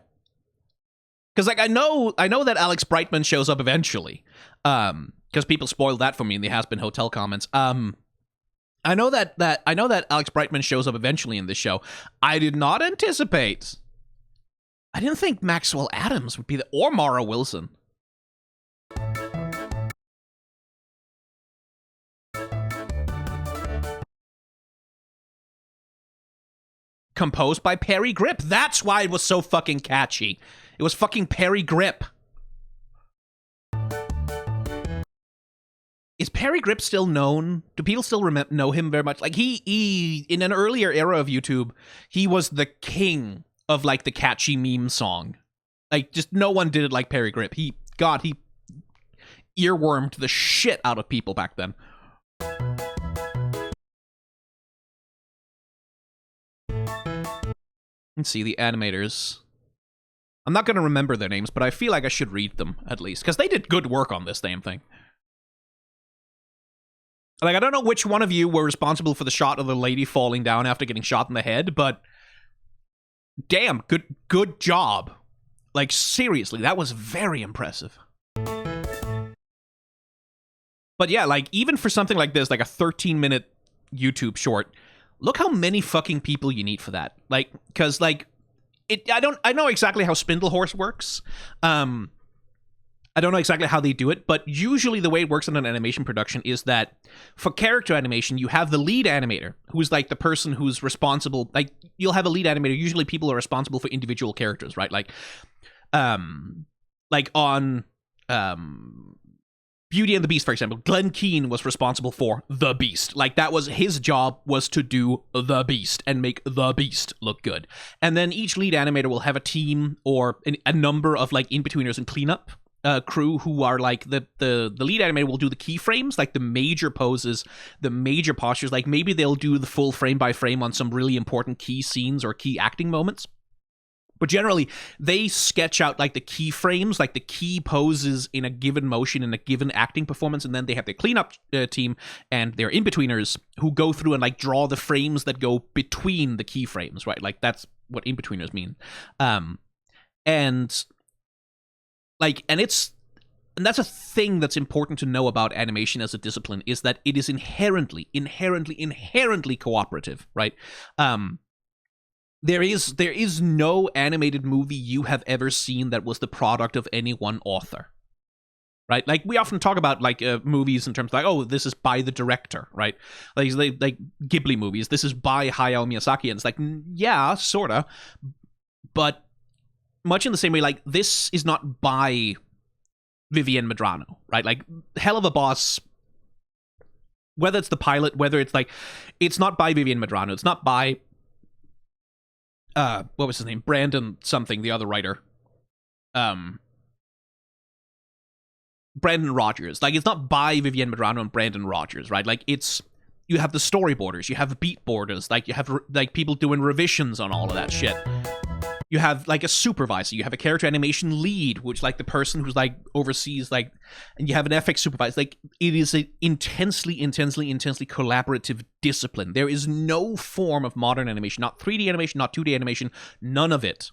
Speaker 1: Because, like, I know that Alex Brightman shows up eventually. Because people spoiled that for me in the Has Been Hotel comments. I know that Alex Brightman shows up eventually in this show. I did not anticipate. I didn't think Maxwell Adams would be the, or Mara Wilson. Composed by Perry Grip. That's why it was so fucking catchy. It was fucking Perry Grip. Is Perry Grip still known? Do people still know him very much? Like, he, in an earlier era of YouTube, he was the king of, like, the catchy meme song. Like, just no one did it like Perry Grip. He earwormed the shit out of people back then. Let's see, the animators. I'm not going to remember their names, but I feel like I should read them, at least. Because they did good work on this damn thing. Like, I don't know which one of you were responsible for the shot of the lady falling down after getting shot in the head, but... damn, good job. Like, seriously, that was very impressive. But yeah, like, even for something like this, like a 13-minute YouTube short... look how many fucking people you need for that. Like, because, like, I know exactly how Spindlehorse works. I don't know exactly how they do it, but usually the way it works in an animation production is that for character animation, you have the lead animator, who's, like, the person who's responsible. Like, you'll have a lead animator. Usually people are responsible for individual characters, right? Like on... Beauty and the Beast, for example, Glenn Keane was responsible for the Beast. Like, that was his job, was to do the Beast and make the Beast look good. And then each lead animator will have a team or a number of, like, in-betweeners and cleanup crew who are, like, the lead animator will do the keyframes, like the major poses, the major postures. Like, maybe they'll do the full frame by frame on some really important key scenes or key acting moments. But generally, they sketch out, like, the keyframes, like the key poses in a given motion, in a given acting performance, and then they have their cleanup team and their in-betweeners who go through and, like, draw the frames that go between the keyframes, right? Like, that's what in-betweeners mean. And that's a thing that's important to know about animation as a discipline, is that it is inherently cooperative, right? There is no animated movie you have ever seen that was the product of any one author, right? Like, we often talk about, like, movies in terms of, like, oh, this is by the director, right? Like Ghibli movies, this is by Hayao Miyazaki, and it's like, yeah, sorta, but much in the same way, like, this is not by Vivienne Medrano, right? Like, Helluva Boss, whether it's the pilot, whether it's, like, it's not by Vivienne Medrano, it's not by what was his name? Brandon something, the other writer. Brandon Rogers. Like, it's not by Vivienne Medrano and Brandon Rogers, right? Like, it's... you have the storyboarders, you have beat boarders, like, you have, like, people doing revisions on all of that shit. You have, like, a supervisor, you have a character animation lead, which, like, the person who's, like, oversees, like, and you have an FX supervisor. Like, it is an intensely collaborative discipline. There is no form of modern animation, not 3D animation, not 2D animation, none of it,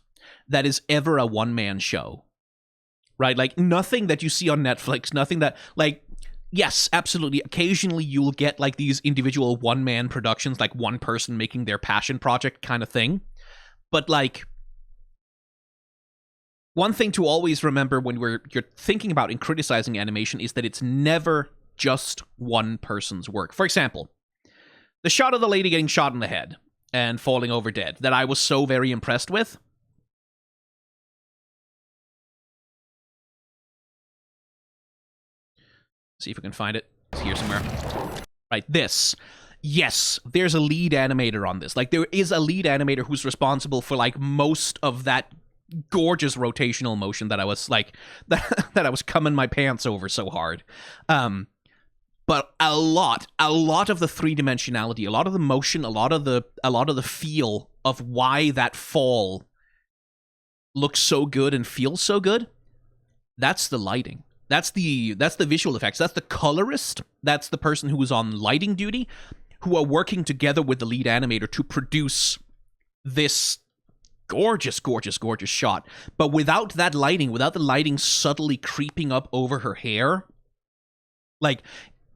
Speaker 1: that is ever a one-man show, right? Like, nothing that you see on Netflix, nothing that, like, yes, absolutely, occasionally you'll get, like, these individual one-man productions, like, one person making their passion project kind of thing, but, like... one thing to always remember when you're thinking about and criticizing animation is that it's never just one person's work. For example, the shot of the lady getting shot in the head and falling over dead that I was so very impressed with. See if we can find it. It's here somewhere. Right, this. yes, there's a lead animator on this. Like, there is a lead animator who's responsible for, like, most of that gorgeous rotational motion that I was, like, that I was cumming my pants over so hard. But a lot of the three-dimensionality, a lot of the motion, a lot of the feel of why that fall looks so good and feels so good, that's the lighting. That's the visual effects. That's the colorist. That's the person who is on lighting duty, who are working together with the lead animator to produce this gorgeous, gorgeous, gorgeous shot. But without that lighting, without the lighting subtly creeping up over her hair, like,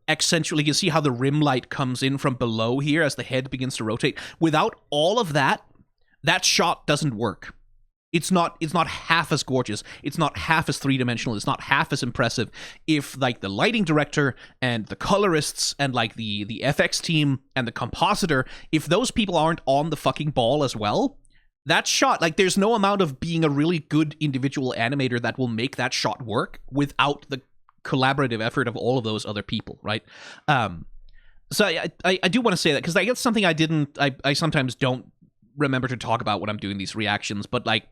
Speaker 1: accentually, you can see how the rim light comes in from below here as the head begins to rotate. Without all of that, that shot doesn't work. It's not half as gorgeous. It's not half as three-dimensional. It's not half as impressive if, like, the lighting director and the colorists and, like, the FX team and the compositor, if those people aren't on the fucking ball as well, that shot, like, there's no amount of being a really good individual animator that will make that shot work without the collaborative effort of all of those other people, right? So I do want to say that, because I guess something I sometimes don't remember to talk about when I'm doing these reactions, but, like,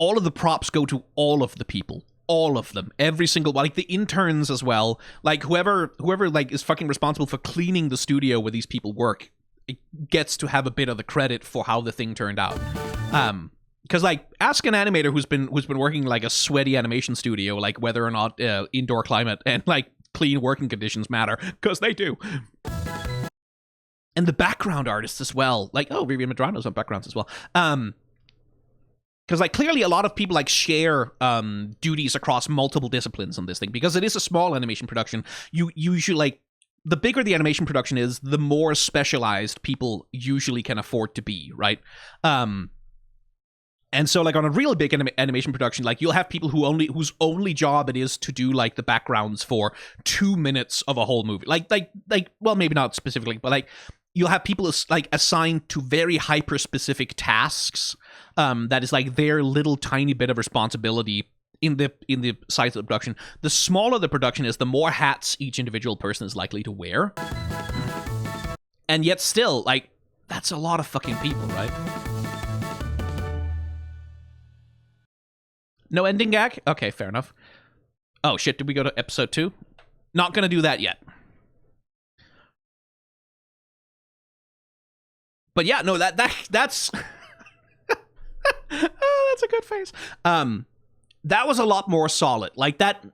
Speaker 1: all of the props go to all of the people. All of them. Every single one. Like, the interns as well. Like, whoever like, is fucking responsible for cleaning the studio where these people work, it gets to have a bit of the credit for how the thing turned out. Because, like, ask an animator who's been working, like, a sweaty animation studio, like, whether or not indoor climate and, like, clean working conditions matter. Because they do. And the background artists as well. Like, oh, Vivian Madrano's on backgrounds as well. Because, like, clearly a lot of people, like, share duties across multiple disciplines on this thing. Because it is a small animation production. You usually, like, the bigger the animation production is, the more specialized people usually can afford to be, right? And so, like, on a real big animation production, like, you'll have people whose only job it is to do, like, the backgrounds for 2 minutes of a whole movie. Like, well, maybe not specifically, but, like, you'll have people, like, assigned to very hyper-specific tasks. That is, like, their little tiny bit of responsibility in the size of the production. The smaller the production is, the more hats each individual person is likely to wear. And yet still, like, that's a lot of fucking people, right? No ending gag? Okay, fair enough. Oh, shit, did we go to episode 2? Not gonna do that yet. But yeah, no, that's... oh, that's a good face. That was a lot more solid. Like, that...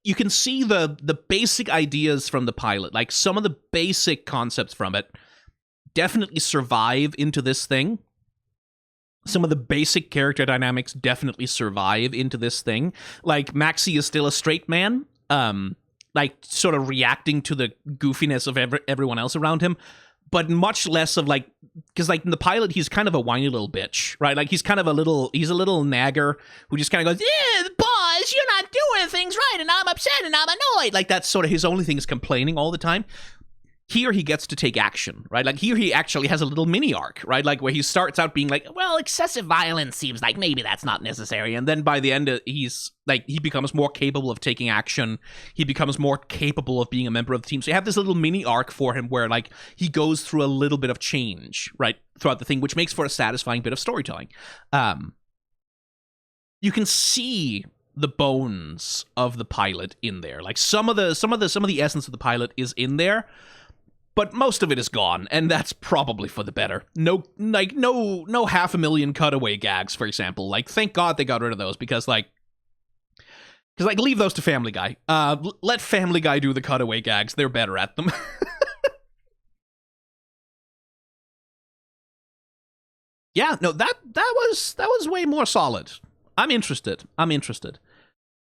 Speaker 1: You can see the basic ideas from the pilot. Like, some of the basic concepts from it definitely survive into this thing. Some of the basic character dynamics definitely survive into this thing. Like, Maxie is still a straight man, like, sort of reacting to the goofiness of everyone else around him, but much less of, like, because, like, in the pilot, he's kind of a whiny little bitch, right? Like, he's a little nagger who just kind of goes, yeah, boss, you're not doing things right, and I'm upset, and I'm annoyed. Like, that's sort of his only thing, is complaining all the time. Here he gets to take action, right? Like, here he actually has a little mini arc, right? Like, where he starts out being like, well, excessive violence seems like maybe that's not necessary. And then by the end, he's like, he becomes more capable of taking action. He becomes more capable of being a member of the team. So you have this little mini arc for him where, like, he goes through a little bit of change, right? Throughout the thing, which makes for a satisfying bit of storytelling. You can see the bones of the pilot in there. Like, some of the essence of the pilot is in there, but most of it is gone, and that's probably for the better. No 500,000 cutaway gags, for example. Like, thank God they got rid of those, because leave those to Family Guy. Let Family Guy do the cutaway gags. They're better at them. Yeah, no, that was way more solid. I'm interested.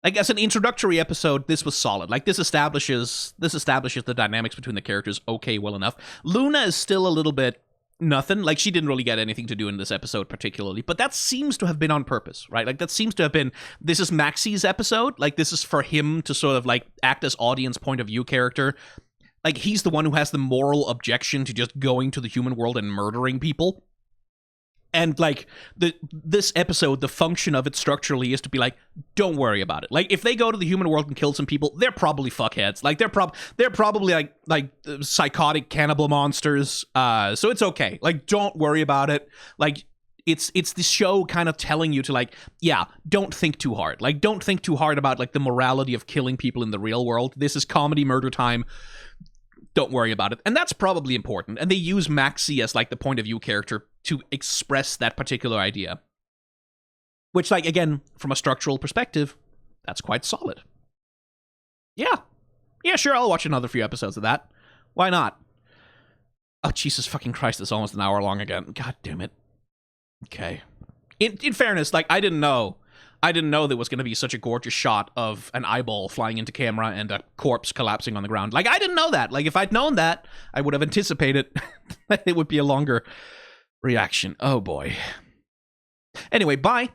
Speaker 1: Like, as an introductory episode, this was solid. Like, this establishes the dynamics between the characters okay well enough. Luna is still a little bit nothing. Like, she didn't really get anything to do in this episode particularly, but that seems to have been on purpose, right? Like, that seems to have been, this is Maxie's episode. Like, this is for him to sort of, like, act as audience point of view character. Like, he's the one who has the moral objection to just going to the human world and murdering people. And, like, this episode, the function of it structurally is to be like, don't worry about it. Like, if they go to the human world and kill some people, they're probably fuckheads. Like, they're probably, like psychotic cannibal monsters. So it's okay. Like, don't worry about it. Like, it's the show kind of telling you to, like, yeah, don't think too hard. Like, don't think too hard about, like, the morality of killing people in the real world. This is comedy murder time. Don't worry about it. And that's probably important. And they use Maxie as, like, the point of view character to express that particular idea. Which, like, again, from a structural perspective, that's quite solid. Yeah. Yeah, sure, I'll watch another few episodes of that. Why not? Oh, Jesus fucking Christ, it's almost an hour long again. God damn it. Okay. In fairness, like, I didn't know there was going to be such a gorgeous shot of an eyeball flying into camera and a corpse collapsing on the ground. Like, I didn't know that. Like, if I'd known that, I would have anticipated that it would be a longer reaction. Oh, boy. Anyway, bye.